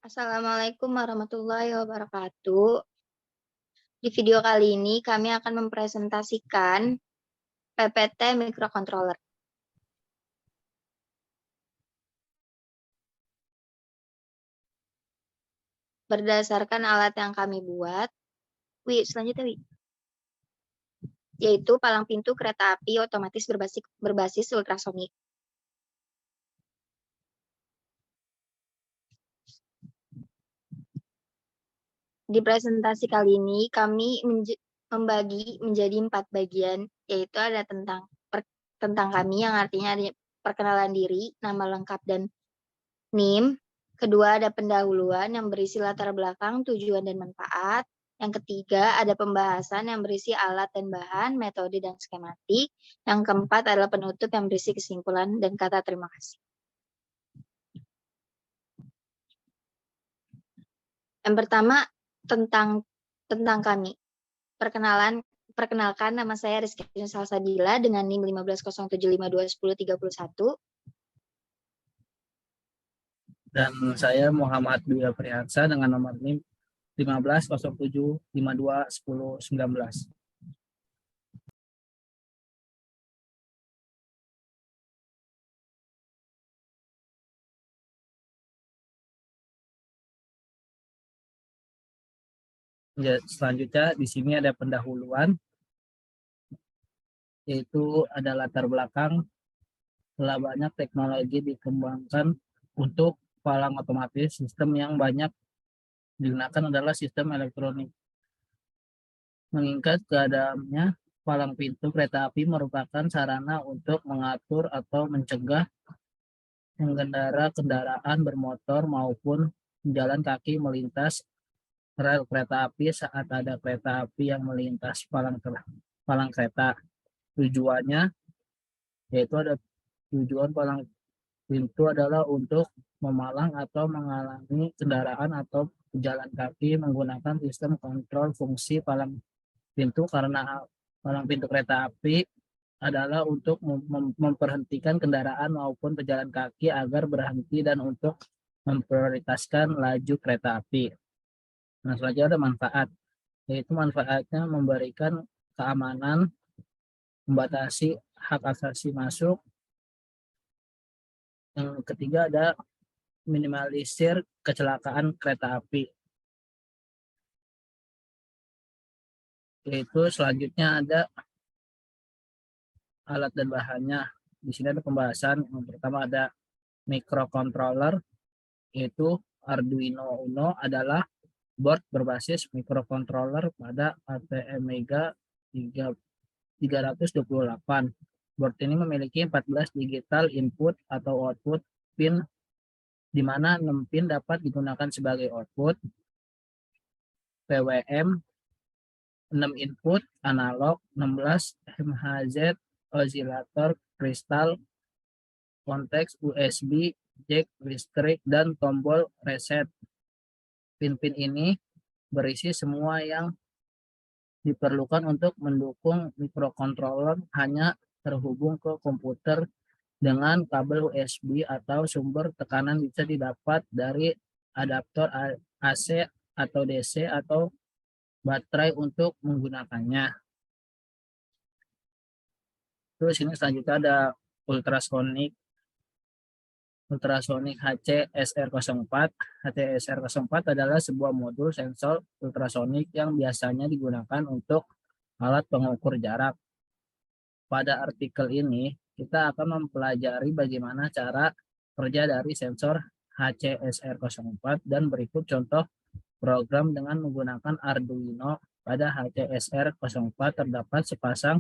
Assalamualaikum warahmatullahi wabarakatuh. Di video kali ini kami akan mempresentasikan PPT microcontroller. Berdasarkan alat yang kami buat, selanjutnya yaitu palang pintu kereta api otomatis berbasis ultrasonik. Di presentasi kali ini kami membagi menjadi 4 bagian, yaitu ada tentang kami yang artinya ada perkenalan diri, nama lengkap dan NIM. Kedua, ada pendahuluan yang berisi latar belakang, tujuan, dan manfaat. Yang ketiga, ada pembahasan yang berisi alat dan bahan, metode, dan skematik. Yang keempat adalah penutup yang berisi kesimpulan dan kata terima kasih. Yang pertama, tentang kami. Perkenalkan, nama saya Rizky Salsabila dengan NIM 1507521031. Dan saya Muhammad Dwi Prihansa dengan nomor NIM 1507521019. Selanjutnya di sini ada pendahuluan, yaitu ada latar belakang telah banyak teknologi dikembangkan untuk palang otomatis. Sistem yang banyak digunakan adalah sistem elektronik. Mengingat keadaannya, palang pintu kereta api merupakan sarana untuk mengatur atau mencegah pengendara kendaraan bermotor maupun jalan kaki melintas rel kereta api saat ada kereta api yang melintas palang kereta. Tujuannya yaitu ada tujuan palang pintu adalah untuk memalang atau menghalangi kendaraan atau pejalan kaki menggunakan sistem kontrol fungsi palang pintu, karena palang pintu kereta api adalah untuk memperhentikan kendaraan maupun pejalan kaki agar berhenti dan untuk memprioritaskan laju kereta api. Nah, selanjutnya ada manfaat, yaitu manfaatnya memberikan keamanan, membatasi hak asasi masuk. Yang ketiga ada minimalisir kecelakaan kereta api. Yaitu selanjutnya ada alat dan bahannya. Di sini ada pembahasan. Yang pertama ada microcontroller, yaitu Arduino Uno adalah board berbasis microcontroller pada ATmega 328. Board ini memiliki 14 digital input atau output pin, di mana 6 pin dapat digunakan sebagai output, PWM 6 input, analog 16, MHZ, oscillator, kristal, konteks, USB, jack, listrik, dan tombol reset. Pin-pin ini berisi semua yang diperlukan untuk mendukung microcontroller hanya terhubung ke komputer dengan kabel USB atau sumber tekanan bisa didapat dari adaptor AC atau DC atau baterai untuk menggunakannya. Terus ini selanjutnya ada ultrasonic HCSR04. HCSR04 adalah sebuah modul sensor ultrasonik yang biasanya digunakan untuk alat pengukur jarak. Pada artikel ini, kita akan mempelajari bagaimana cara kerja dari sensor HCSR04 dan berikut contoh program dengan menggunakan Arduino. Pada HCSR04 terdapat sepasang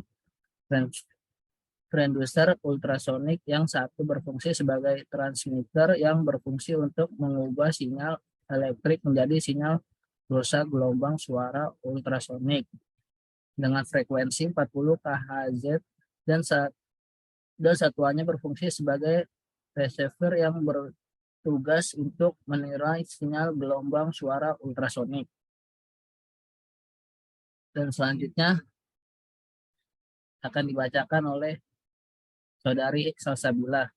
transducer ultrasonik, yang satu berfungsi sebagai transmitter yang berfungsi untuk mengubah sinyal elektrik menjadi sinyal pulsa gelombang suara ultrasonik dengan frekuensi 40 kHz, dan satuannya berfungsi sebagai receiver yang bertugas untuk menilai sinyal gelombang suara ultrasonik. Dan selanjutnya akan dibacakan oleh Saudari Salsabila.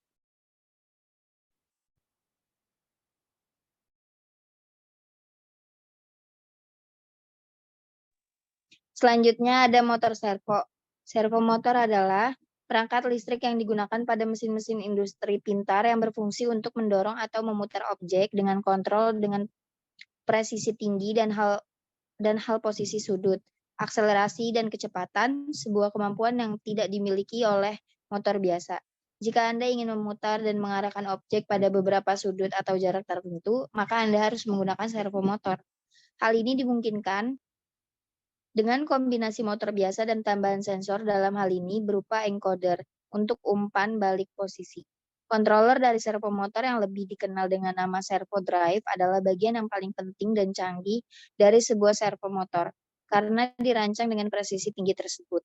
Selanjutnya ada motor servo. Servomotor adalah perangkat listrik yang digunakan pada mesin-mesin industri pintar yang berfungsi untuk mendorong atau memutar objek dengan kontrol dengan presisi tinggi dan hal posisi sudut, akselerasi dan kecepatan, sebuah kemampuan yang tidak dimiliki oleh motor biasa. Jika Anda ingin memutar dan mengarahkan objek pada beberapa sudut atau jarak tertentu, maka Anda harus menggunakan servomotor. Hal ini dimungkinkan dengan kombinasi motor biasa dan tambahan sensor, dalam hal ini berupa encoder untuk umpan balik posisi. Controller dari servomotor yang lebih dikenal dengan nama servo drive adalah bagian yang paling penting dan canggih dari sebuah servomotor karena dirancang dengan presisi tinggi tersebut.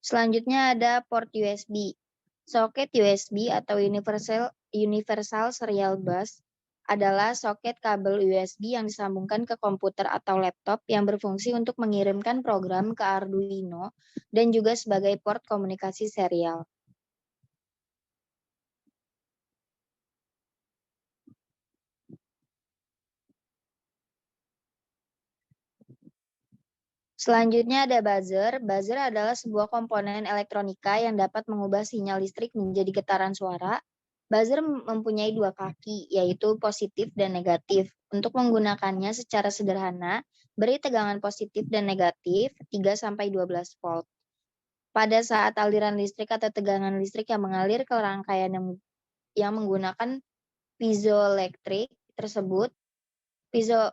Selanjutnya ada port USB. Soket USB atau Universal Serial Bus adalah soket kabel USB yang disambungkan ke komputer atau laptop yang berfungsi untuk mengirimkan program ke Arduino dan juga sebagai port komunikasi serial. Selanjutnya ada buzzer. Buzzer adalah sebuah komponen elektronika yang dapat mengubah sinyal listrik menjadi getaran suara. Buzzer mempunyai dua kaki, yaitu positif dan negatif. Untuk menggunakannya secara sederhana, beri tegangan positif dan negatif 3-12 volt. Pada saat aliran listrik atau tegangan listrik yang mengalir ke rangkaian yang menggunakan piezoelektrik tersebut, piezo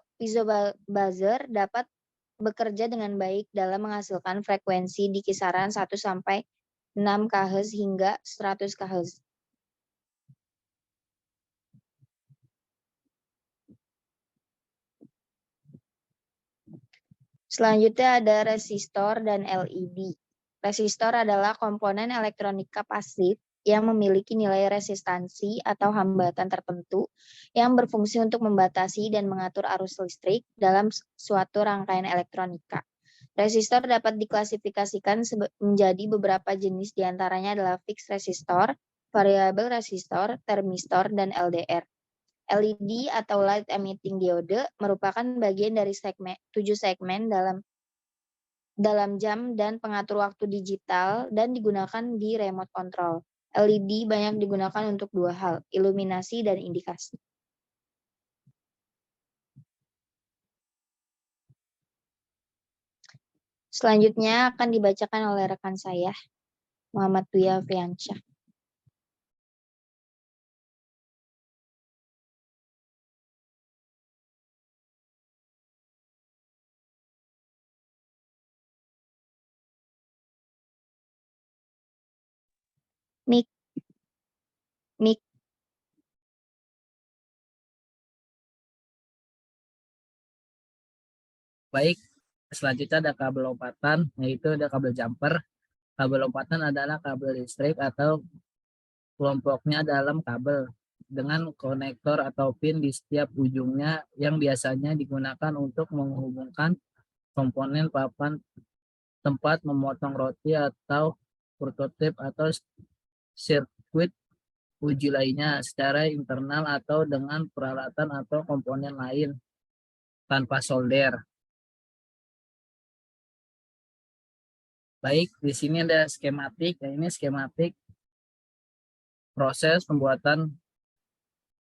buzzer dapat bekerja dengan baik dalam menghasilkan frekuensi di kisaran 1-6 kHz hingga 100 kHz. Selanjutnya ada resistor dan LED. Resistor adalah komponen elektronika pasif yang memiliki nilai resistansi atau hambatan tertentu yang berfungsi untuk membatasi dan mengatur arus listrik dalam suatu rangkaian elektronika. Resistor dapat diklasifikasikan menjadi beberapa jenis, diantaranya adalah fixed resistor, variable resistor, termistor, dan LDR. LED atau light emitting diode merupakan bagian dari 7 segmen dalam jam dan pengatur waktu digital dan digunakan di remote control. LED banyak digunakan untuk dua hal, iluminasi dan indikasi. Selanjutnya akan dibacakan oleh rekan saya, Muhammad Tuya Fiansyah. Mik. Baik, selanjutnya ada kabel lompatan, yaitu ada kabel jumper. Kabel lompatan adalah kabel listrik atau kelompoknya dalam kabel dengan konektor atau pin di setiap ujungnya yang biasanya digunakan untuk menghubungkan komponen papan tempat memotong roti atau prototip atau sirkuit uji lainnya secara internal atau dengan peralatan atau komponen lain tanpa solder. Baik, di sini ada skematik. Nah, ini skematik proses pembuatan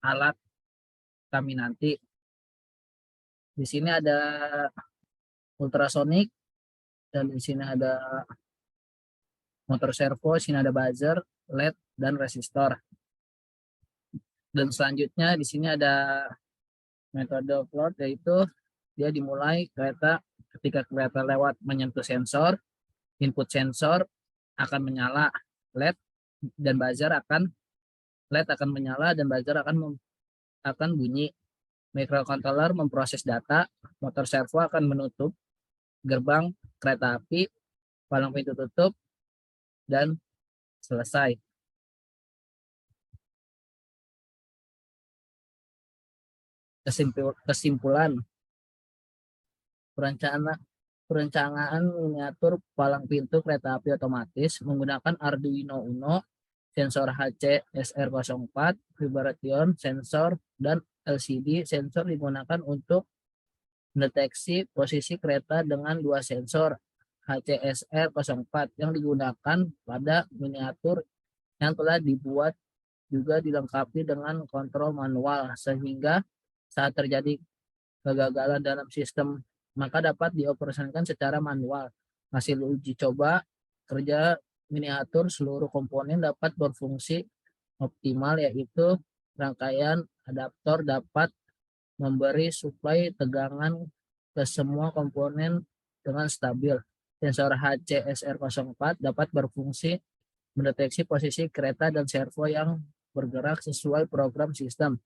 alat kami nanti. Di sini ada ultrasonik dan di sini ada motor servo, di sini ada buzzer, LED dan resistor. Dan selanjutnya di sini ada metode float, yaitu dia dimulai ketika kereta lewat menyentuh sensor, input sensor akan menyala LED dan buzzer LED akan menyala dan buzzer akan bunyi. Microcontroller memproses data, motor servo akan menutup gerbang kereta api, palang pintu tutup, dan selesai. Kesimpulan, perencanaan miniatur palang pintu kereta api otomatis menggunakan Arduino Uno, sensor HC-SR04, vibration sensor, dan LCD sensor digunakan untuk mendeteksi posisi kereta dengan dua sensor HCSR04 yang digunakan pada miniatur yang telah dibuat juga dilengkapi dengan kontrol manual sehingga saat terjadi kegagalan dalam sistem maka dapat dioperasikan secara manual. Hasil uji coba kerja miniatur seluruh komponen dapat berfungsi optimal, yaitu rangkaian adaptor dapat memberi suplai tegangan ke semua komponen dengan stabil. Sensor HCSR04 dapat berfungsi mendeteksi posisi kereta dan servo yang bergerak sesuai program sistem.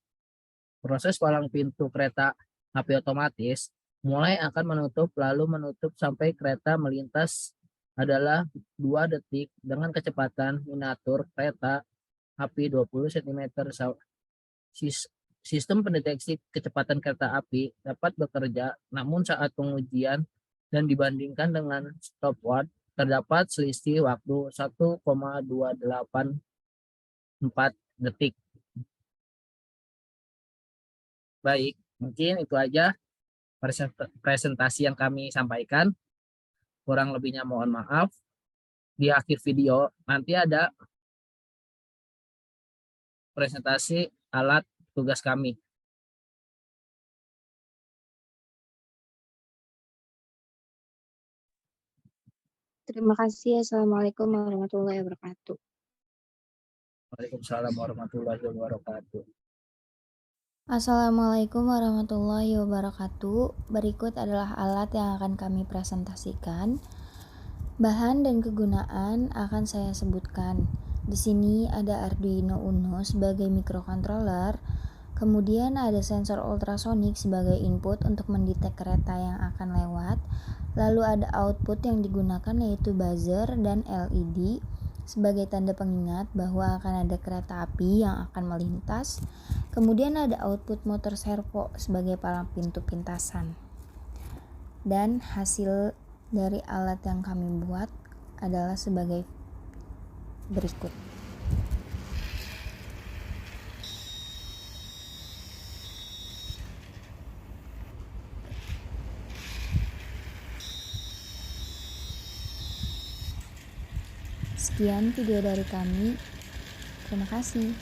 Proses palang pintu kereta api otomatis mulai akan menutup lalu menutup sampai kereta melintas adalah 2 detik dengan kecepatan miniatur kereta api 20 cm. Sistem pendeteksi kecepatan kereta api dapat bekerja, namun saat pengujian dan dibandingkan dengan stopwatch terdapat selisih waktu 1,284 detik. Baik, mungkin itu aja presentasi yang kami sampaikan. Kurang lebihnya mohon maaf. Di akhir video nanti ada presentasi alat tugas kami. Terima kasih. Assalamualaikum warahmatullahi wabarakatuh. Waalaikumsalam warahmatullahi wabarakatuh. Assalamualaikum warahmatullahi wabarakatuh. Berikut adalah alat yang akan kami presentasikan. Bahan dan kegunaan akan saya sebutkan. Di sini ada Arduino Uno sebagai microcontroller, kemudian ada sensor ultrasonik sebagai input untuk mendetek kereta yang akan lewat, lalu ada output yang digunakan yaitu buzzer dan LED sebagai tanda pengingat bahwa akan ada kereta api yang akan melintas. Kemudian ada output motor servo sebagai palang pintu pintasan. Dan hasil dari alat yang kami buat adalah sebagai berikut. Sekian video dari kami. Terima kasih.